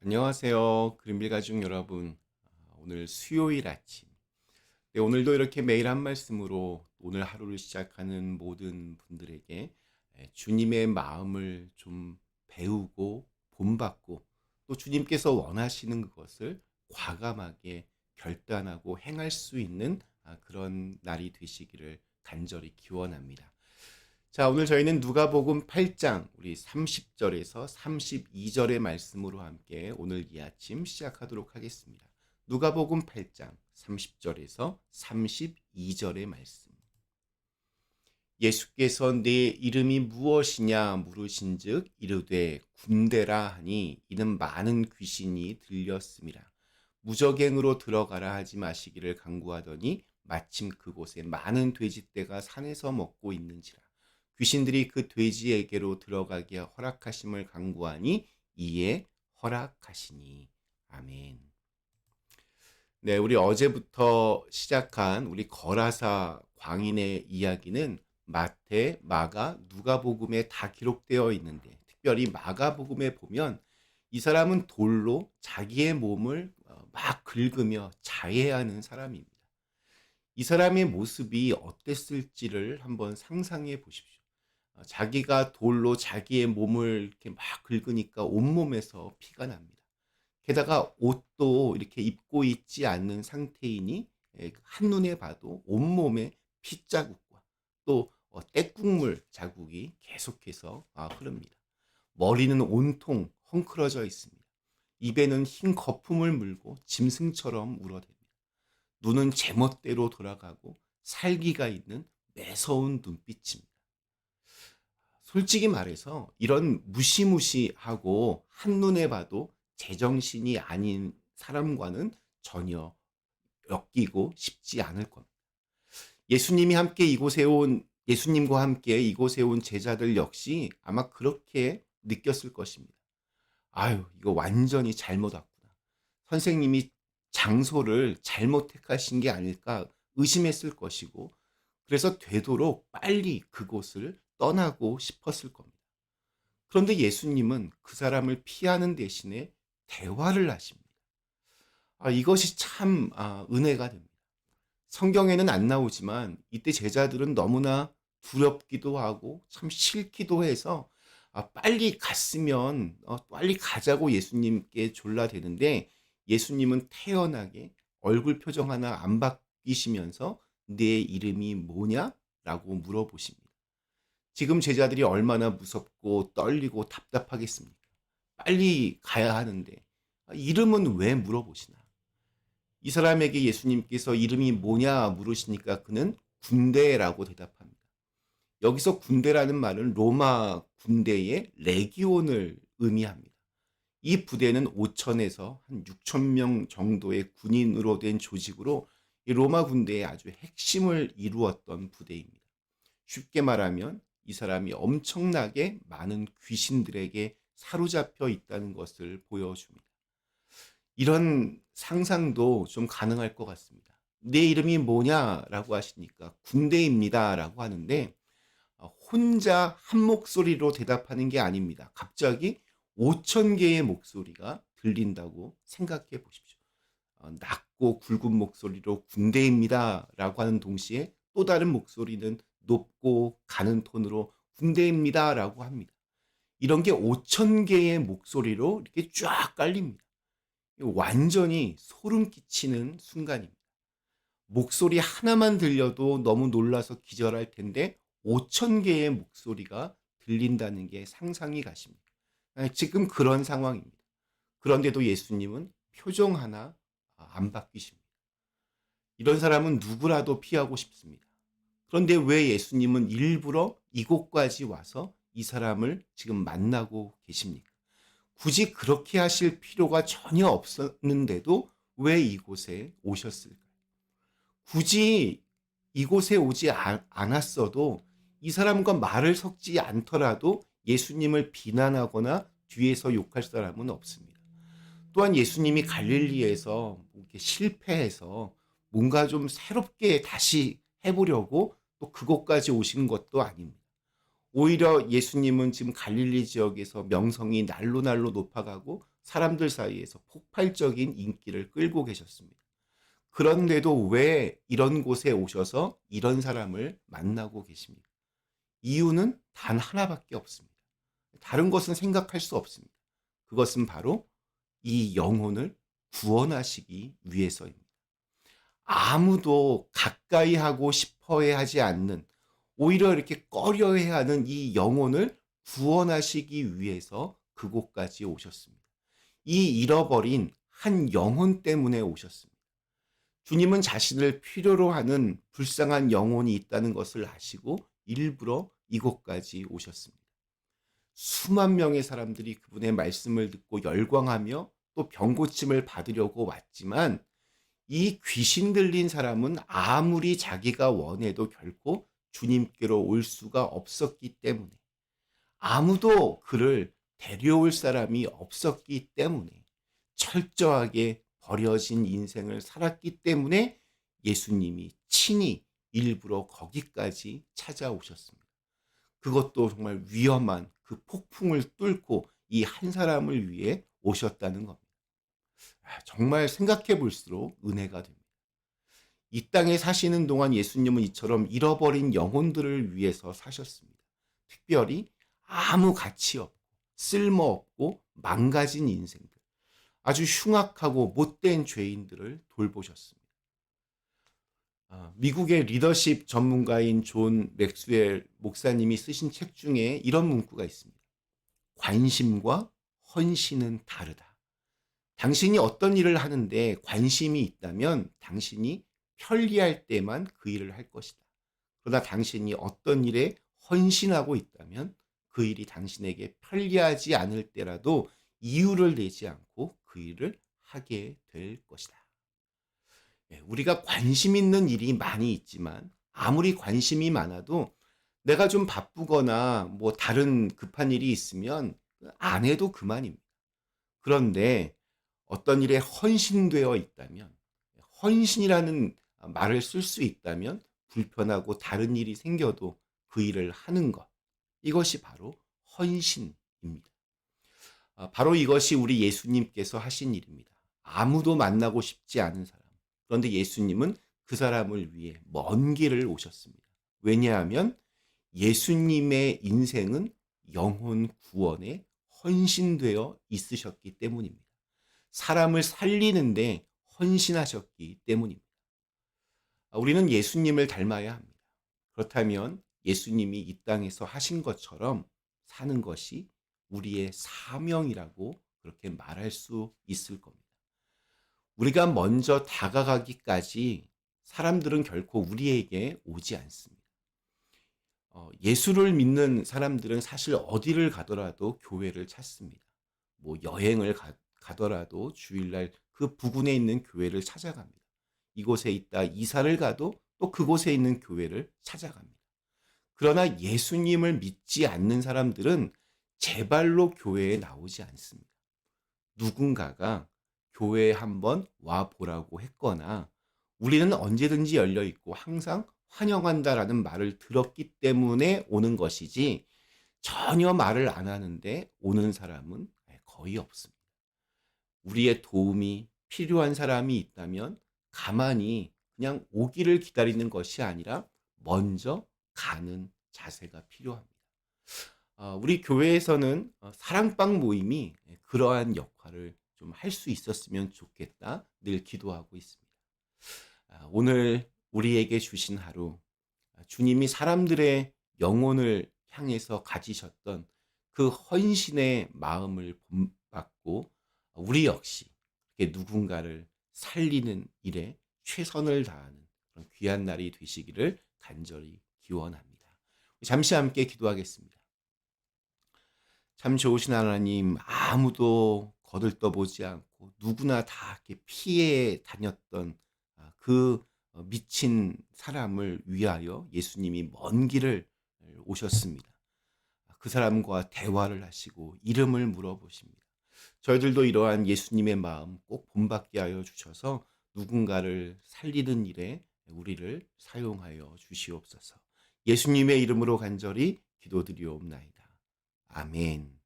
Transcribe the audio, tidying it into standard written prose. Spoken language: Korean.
안녕하세요. 그린빌 가족 여러분. 오늘 수요일 아침. 네, 오늘도 이렇게 매일 한 말씀으로 오늘 하루를 시작하는 모든 분들에게 주님의 마음을 좀 배우고 본받고 또 주님께서 원하시는 그것을 과감하게 결단하고 행할 수 있는 그런 날이 되시기를 간절히 기원합니다. 자, 오늘 저희는 누가복음 8장 우리 30절에서 32절의 말씀으로 함께 오늘 이 아침 시작하도록 하겠습니다. 누가복음 8장 30절에서 32절의 말씀. 예수께서 내 이름이 무엇이냐 물으신즉 이르되 군대라 하니 이는 많은 귀신이 들렸음이라. 무적행으로 들어가라 하지 마시기를 간구하더니 마침 그곳에 많은 돼지떼가 산에서 먹고 있는지라. 귀신들이 그 돼지에게로 들어가게 허락하심을 간구하니 이에 허락하시니. 아멘. 네, 우리 어제부터 시작한 우리 거라사 광인의 이야기는 마태, 마가, 누가복음에 다 기록되어 있는데 특별히 마가복음에 보면 이 사람은 돌로 자기의 몸을 막 긁으며 자해하는 사람입니다. 이 사람의 모습이 어땠을지를 한번 상상해 보십시오. 자기가 돌로 자기의 몸을 이렇게 막 긁으니까 온몸에서 피가 납니다. 게다가 옷도 이렇게 입고 있지 않는 상태이니 한눈에 봐도 온몸에 피자국과 또 때국물 자국이 계속해서 흐릅니다. 머리는 온통 헝클어져 있습니다. 입에는 흰 거품을 물고 짐승처럼 울어댑니다. 눈은 제멋대로 돌아가고 살기가 있는 매서운 눈빛입니다. 솔직히 말해서 이런 무시무시하고 한눈에 봐도 제정신이 아닌 사람과는 전혀 엮이고 싶지 않을 겁니다. 예수님과 함께 이곳에 온 제자들 역시 아마 그렇게 느꼈을 것입니다. 아유, 이거 완전히 잘못 왔구나. 선생님이 장소를 잘못 택하신 게 아닐까 의심했을 것이고, 그래서 되도록 빨리 그곳을 떠나고 싶었을 겁니다. 그런데 예수님은 그 사람을 피하는 대신에 대화를 하십니다. 이것이 참 은혜가 됩니다. 성경에는 안 나오지만 이때 제자들은 너무나 두렵기도 하고 참 싫기도 해서 빨리 갔으면 빨리 가자고 예수님께 졸라대는데 예수님은 태연하게 얼굴 표정 하나 안 바뀌시면서 내 이름이 뭐냐? 라고 물어보십니다. 지금 제자들이 얼마나 무섭고 떨리고 답답하겠습니까? 빨리 가야 하는데 이름은 왜 물어보시나? 이 사람에게 예수님께서 이름이 뭐냐 물으시니까 그는 군대라고 대답합니다. 여기서 군대라는 말은 로마 군대의 레기온을 의미합니다. 이 부대는 5천에서 한 6천 명 정도의 군인으로 된 조직으로 이 로마 군대의 아주 핵심을 이루었던 부대입니다. 쉽게 말하면 이 사람이 엄청나게 많은 귀신들에게 사로잡혀 있다는 것을 보여줍니다. 이런 상상도 좀 가능할 것 같습니다. 내 이름이 뭐냐라고 하시니까 군대입니다라고 하는데 혼자 한 목소리로 대답하는 게 아닙니다. 갑자기 5천 개의 목소리가 들린다고 생각해 보십시오. 낮고 굵은 목소리로 군대입니다라고 하는 동시에 또 다른 목소리는 높고 가는 톤으로 군대입니다라고 합니다. 이런 게 5천 개의 목소리로 이렇게 쫙 깔립니다. 완전히 소름 끼치는 순간입니다. 목소리 하나만 들려도 너무 놀라서 기절할 텐데 5천 개의 목소리가 들린다는 게 상상이 가십니다. 지금 그런 상황입니다. 그런데도 예수님은 표정 하나 안 바뀌십니다. 이런 사람은 누구라도 피하고 싶습니다. 그런데 왜 예수님은 일부러 이곳까지 와서 이 사람을 지금 만나고 계십니까? 굳이 그렇게 하실 필요가 전혀 없었는데도 왜 이곳에 오셨을까요? 굳이 이곳에 오지 않았어도 이 사람과 말을 섞지 않더라도 예수님을 비난하거나 뒤에서 욕할 사람은 없습니다. 또한 예수님이 갈릴리에서 이렇게 실패해서 뭔가 좀 새롭게 다시 해보려고 또 그곳까지 오신 것도 아닙니다. 오히려 예수님은 지금 갈릴리 지역에서 명성이 날로 날로 높아가고 사람들 사이에서 폭발적인 인기를 끌고 계셨습니다. 그런데도 왜 이런 곳에 오셔서 이런 사람을 만나고 계십니까? 이유는 단 하나밖에 없습니다. 다른 것은 생각할 수 없습니다. 그것은 바로 이 영혼을 구원하시기 위해서입니다. 아무도 가까이 하고 싶어해 하지 않는, 오히려 이렇게 꺼려해 하는 이 영혼을 구원하시기 위해서 그곳까지 오셨습니다. 이 잃어버린 한 영혼 때문에 오셨습니다. 주님은 자신을 필요로 하는 불쌍한 영혼이 있다는 것을 아시고 일부러 이곳까지 오셨습니다. 수만 명의 사람들이 그분의 말씀을 듣고 열광하며 또 병고침을 받으려고 왔지만, 이 귀신 들린 사람은 아무리 자기가 원해도 결코 주님께로 올 수가 없었기 때문에, 아무도 그를 데려올 사람이 없었기 때문에, 철저하게 버려진 인생을 살았기 때문에 예수님이 친히 일부러 거기까지 찾아오셨습니다. 그것도 정말 위험한 그 폭풍을 뚫고 이 한 사람을 위해 오셨다는 겁니다. 정말 생각해 볼수록 은혜가 됩니다. 이 땅에 사시는 동안 예수님은 이처럼 잃어버린 영혼들을 위해서 사셨습니다. 특별히 아무 가치 없고 쓸모없고 망가진 인생들, 아주 흉악하고 못된 죄인들을 돌보셨습니다. 미국의 리더십 전문가인 존 맥스웰 목사님이 쓰신 책 중에 이런 문구가 있습니다. 관심과 헌신은 다르다. 당신이 어떤 일을 하는데 관심이 있다면 당신이 편리할 때만 그 일을 할 것이다. 그러나 당신이 어떤 일에 헌신하고 있다면 그 일이 당신에게 편리하지 않을 때라도 이유를 내지 않고 그 일을 하게 될 것이다. 우리가 관심 있는 일이 많이 있지만 아무리 관심이 많아도 내가 좀 바쁘거나 뭐 다른 급한 일이 있으면 안 해도 그만입니다. 그런데 어떤 일에 헌신되어 있다면, 헌신이라는 말을 쓸 수 있다면 불편하고 다른 일이 생겨도 그 일을 하는 것, 이것이 바로 헌신입니다. 바로 이것이 우리 예수님께서 하신 일입니다. 아무도 만나고 싶지 않은 사람, 그런데 예수님은 그 사람을 위해 먼 길을 오셨습니다. 왜냐하면 예수님의 인생은 영혼 구원에 헌신되어 있으셨기 때문입니다. 사람을 살리는데 헌신하셨기 때문입니다. 우리는 예수님을 닮아야 합니다. 그렇다면 예수님이 이 땅에서 하신 것처럼 사는 것이 우리의 사명이라고 그렇게 말할 수 있을 겁니다. 우리가 먼저 다가가기까지 사람들은 결코 우리에게 오지 않습니다. 예수를 믿는 사람들은 사실 어디를 가더라도 교회를 찾습니다. 뭐 여행을 가더라도 주일날 그 부근에 있는 교회를 찾아갑니다. 이곳에 있다 이사를 가도 또 그곳에 있는 교회를 찾아갑니다. 그러나 예수님을 믿지 않는 사람들은 제발로 교회에 나오지 않습니다. 누군가가 교회에 한번 와 보라고 했거나 우리는 언제든지 열려 있고 항상 환영한다라는 말을 들었기 때문에 오는 것이지, 전혀 말을 안 하는데 오는 사람은 거의 없습니다. 우리의 도움이 필요한 사람이 있다면 가만히 그냥 오기를 기다리는 것이 아니라 먼저 가는 자세가 필요합니다. 우리 교회에서는 사랑방 모임이 그러한 역할을 좀 할 수 있었으면 좋겠다 늘 기도하고 있습니다. 오늘 우리에게 주신 하루, 주님이 사람들의 영혼을 향해서 가지셨던 그 헌신의 마음을 본받고 우리 역시 이렇게 누군가를 살리는 일에 최선을 다하는 그런 귀한 날이 되시기를 간절히 기원합니다. 잠시 함께 기도하겠습니다. 참 좋으신 하나님, 아무도 거들떠보지 않고 누구나 다 이렇게 피해 다녔던 그 미친 사람을 위하여 예수님이 먼 길을 오셨습니다. 그 사람과 대화를 하시고 이름을 물어보십니다. 저희들도 이러한 예수님의 마음 꼭 본받게 하여 주셔서 누군가를 살리는 일에 우리를 사용하여 주시옵소서. 예수님의 이름으로 간절히 기도드리옵나이다. 아멘.